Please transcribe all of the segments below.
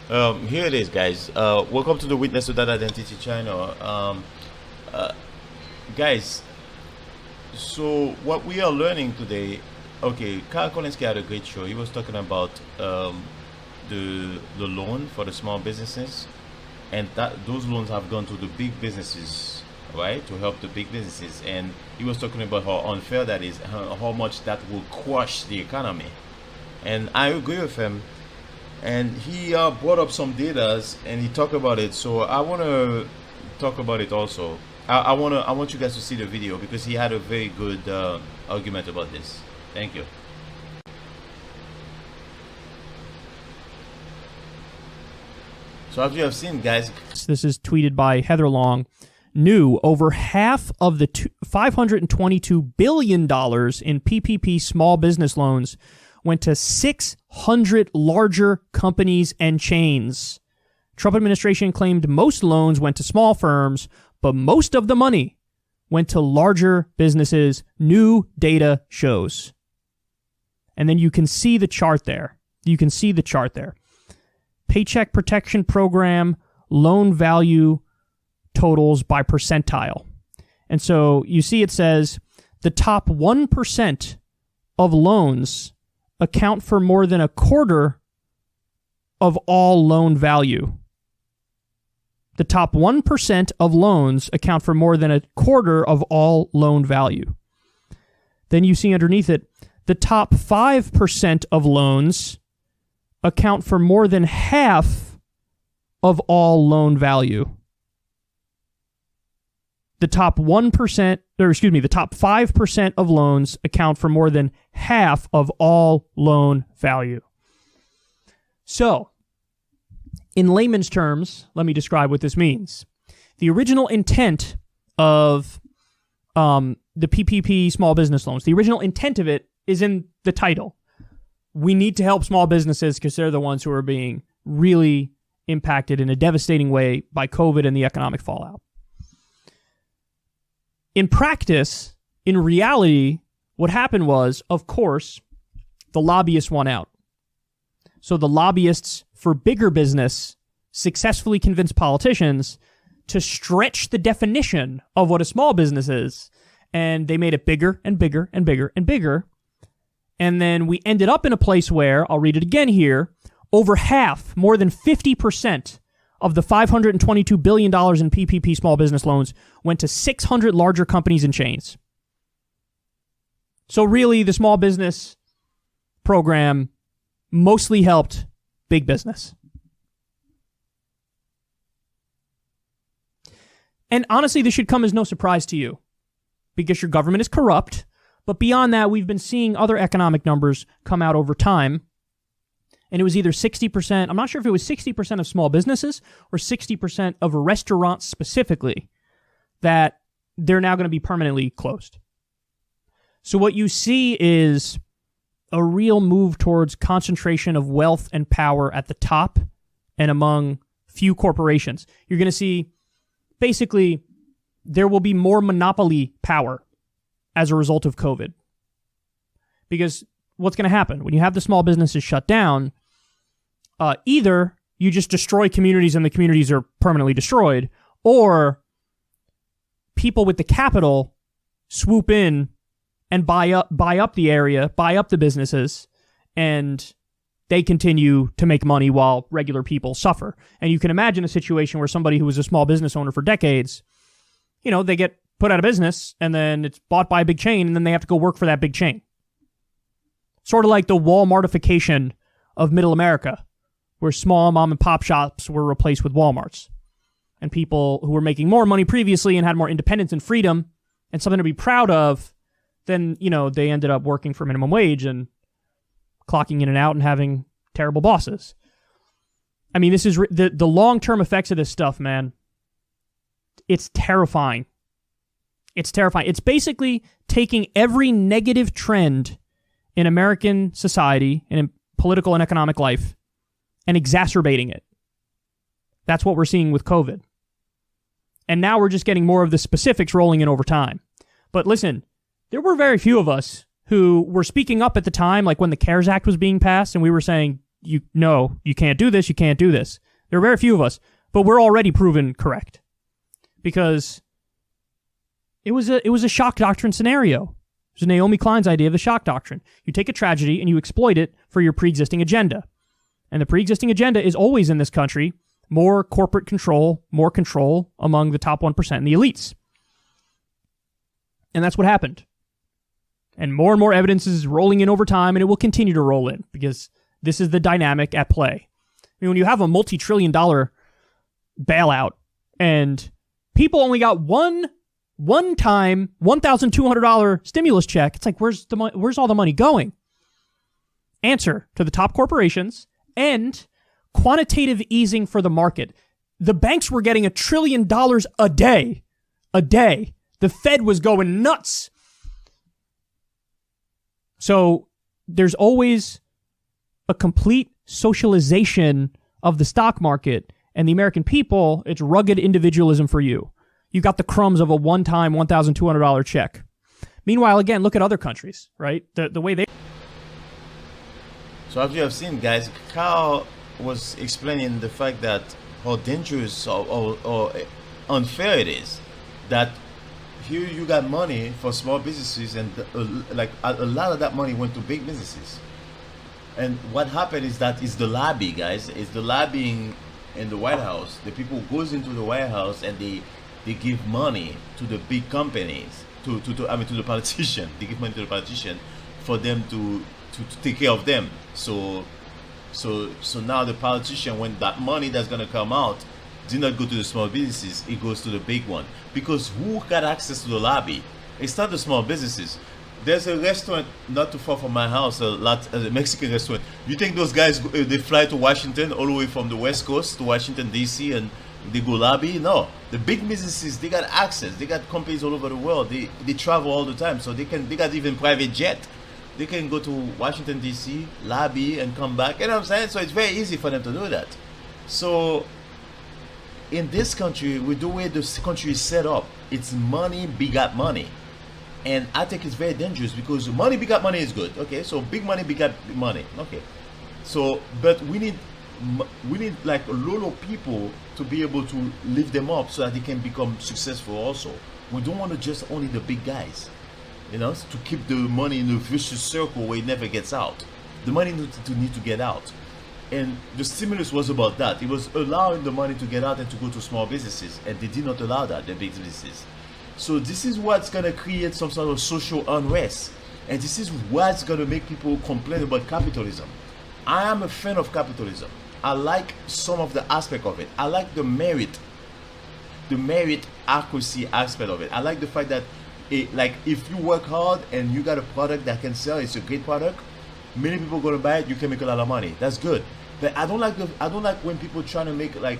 Here it is, guys. Welcome to the Witness to That Identity channel. Uh, Guys, so what we are learning today, okay, Kyle Kulinski had a great show. He was talking about the loan for the small businesses, and that those loans have gone to the big businesses, right, to help the big businesses. And he was talking about how unfair that is, how much that will crush the economy. And I agree with him. And he brought up some data and he talked about it. So I want to talk about it also. I want you guys to see the video because he had a very good argument about this. Thank you. So as you have seen, guys, This is tweeted by Heather Long. New over half of the $522 billion in PPP small business loans went to 600 larger companies and chains. Trump administration claimed most loans went to small firms, but most of the money went to larger businesses, new data shows. And then you can see the chart there. Paycheck Protection Program, loan value totals by percentile. And so you see it says the top 1% of loans account for more than a quarter of all loan value. The top 1% of loans account for more than a quarter of all loan value. Then you see underneath it, the top 5% of loans account for more than half of all loan value. The top 5% of loans account for more than half of all loan value. So, in layman's terms, let me describe what this means. The original intent of the PPP small business loans, the original intent of it is in the title. We need to help small businesses because they're the ones who are being really impacted in a devastating way by COVID and the economic fallout. In practice, in reality, what happened was, of course, the lobbyists won out. So the lobbyists for bigger business successfully convinced politicians to stretch the definition of what a small business is, and they made it bigger and bigger and bigger and bigger. And then we ended up in a place where, I'll read it again here, over half, more than 50%, of the $522 billion in PPP small business loans went to 600 larger companies and chains. So really, the small business program mostly helped big business. And honestly, this should come as no surprise to you because your government is corrupt. But beyond that, we've been seeing other economic numbers come out over time. And it was either 60%, I'm not sure if it was 60% of small businesses or 60% of restaurants specifically, that they're now going to be permanently closed. So what you see is a real move towards concentration of wealth and power at the top and among few corporations. You're going to see, basically, there will be more monopoly power as a result of COVID. Because what's going to happen? When you have the small businesses shut down, either you just destroy communities and the communities are permanently destroyed, or people with the capital swoop in and buy up the area, buy up the businesses, and they continue to make money while regular people suffer. And you can imagine a situation where somebody who was a small business owner for decades, they get put out of business and then it's bought by a big chain and then they have to go work for that big chain. Sort of like the Walmartification of middle America, where small mom and pop shops were replaced with Walmarts. And people who were making more money previously and had more independence and freedom and something to be proud of, then, they ended up working for minimum wage and clocking in and out and having terrible bosses. I mean, this is the long-term effects of this stuff, man. It's terrifying. It's terrifying. It's basically taking every negative trend in American society and in political and economic life and exacerbating it. That's what we're seeing with COVID. And now we're just getting more of the specifics rolling in over time. But listen, there were very few of us who were speaking up at the time, like when the CARES Act was being passed, and we were saying, no, you can't do this, you can't do this. There are very few of us, but we're already proven correct. Because it was a shock doctrine scenario. It was Naomi Klein's idea of the shock doctrine. You take a tragedy and you exploit it for your pre-existing agenda. And the pre-existing agenda is always in this country more corporate control, more control among the top 1% and the elites. And that's what happened. And more evidence is rolling in over time, and it will continue to roll in because this is the dynamic at play. I mean, when you have a multi-trillion-dollar bailout and people only got one-time $1,200 stimulus check, it's like, where's all the money going? Answer: to the top corporations and quantitative easing for the market. The banks were getting $1 trillion a day. A day. The Fed was going nuts. So there's always a complete socialization of the stock market, and the American people, it's rugged individualism for you. You got the crumbs of a one-time $1,200 check. Meanwhile, again, look at other countries, right? The way they... So as you have seen, guys, Kyle was explaining the fact that how dangerous or unfair it is that here you got money for small businesses, and like a lot of that money went to big businesses. And what happened is that it's the lobby, guys. It's the lobbying in the White House. The people goes into the White House and they give money to the big companies, to the politician. They give money to the politician for them to take care of them. So now the politician, when that money that's gonna come out did not go to the small businesses, it goes to the big one. Because who got access to the lobby? It's not the small businesses. There's a restaurant not too far from my house, a Mexican restaurant. You think those guys, they fly to Washington all the way from the West Coast to Washington, D.C. and they go lobby? No. The big businesses, they got access. They got companies all over the world. They travel all the time. So they got even private jet. They can go to Washington, D.C., lobby, and come back. You know what I'm saying? So it's very easy for them to do that. So in this country, with the way this country is set up, it's money begot money. And I think it's very dangerous because money begot money is good. Okay, so big money begot money. Okay. So, but we need like low people to be able to lift them up so that they can become successful also. We don't want to just only the big guys, you know, to keep the money in a vicious circle where it never gets out. The money need to get out. And the stimulus was about that. It was allowing the money to get out and to go to small businesses, and they did not allow that, the big businesses. So this is what's going to create some sort of social unrest, and this is what's going to make people complain about capitalism. I am a fan of capitalism. I like some of the aspect of it. I like the meritocracy aspect of it. I like the fact that like if you work hard and you got a product that can sell, it's a great product, many people are going to buy it, you can make a lot of money. That's good. But I don't like when people trying to make like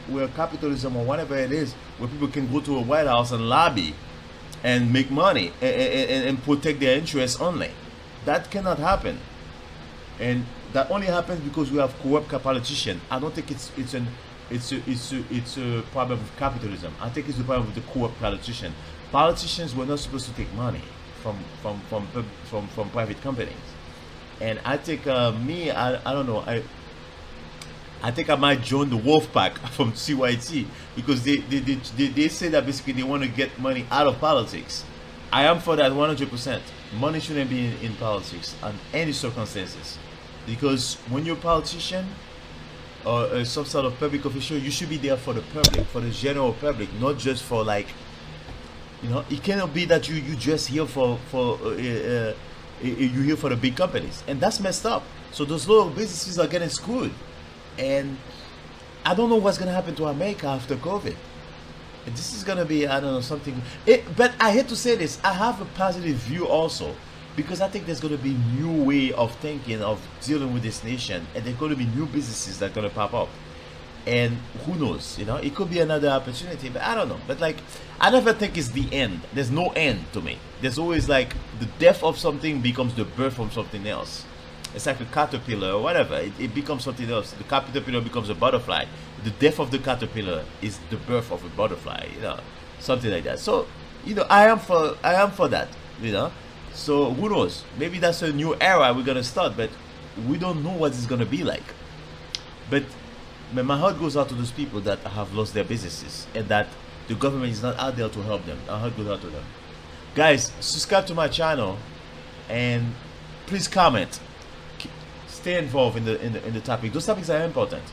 where capitalism or whatever it is, where people can go to a White House and lobby and make money and protect their interests only. That cannot happen. And that only happens because we have corrupt politicians. I don't think it's a problem of capitalism. I think it's the problem with the corrupt politician. Politicians were not supposed to take money from private companies. And I think I don't know, I think I might join the wolf pack from CYT because they say that basically they want to get money out of politics. I am for that 100%. Money shouldn't be in politics under any circumstances, because when you're a politician or some sort of public official, you should be there for the public, for the general public, not just for like, you know, it cannot be that you just here for you're here for the big companies, and that's messed up. So those little businesses are getting screwed. And I don't know what's going to happen to America after COVID. This is going to be, I don't know, something. But I hate to say this, I have a positive view also, because I think there's going to be new way of thinking, of dealing with this nation. And there's going to be new businesses that are going to pop up. And who knows, you know, it could be another opportunity, but I don't know. But like, I never think it's the end. There's no end to me. There's always like the death of something becomes the birth of something else. It's like a caterpillar or whatever. It becomes something else. The caterpillar becomes a butterfly. The death of the caterpillar is the birth of a butterfly, you know, something like that. So, you know, I am for that, you know. So who knows? Maybe that's a new era we're gonna start, but we don't know what it's gonna be like. But my heart goes out to those people that have lost their businesses and that the government is not out there to help them. My heart goes out to them. Guys, subscribe to my channel and please comment. Stay involved in the topic. Those topics are important.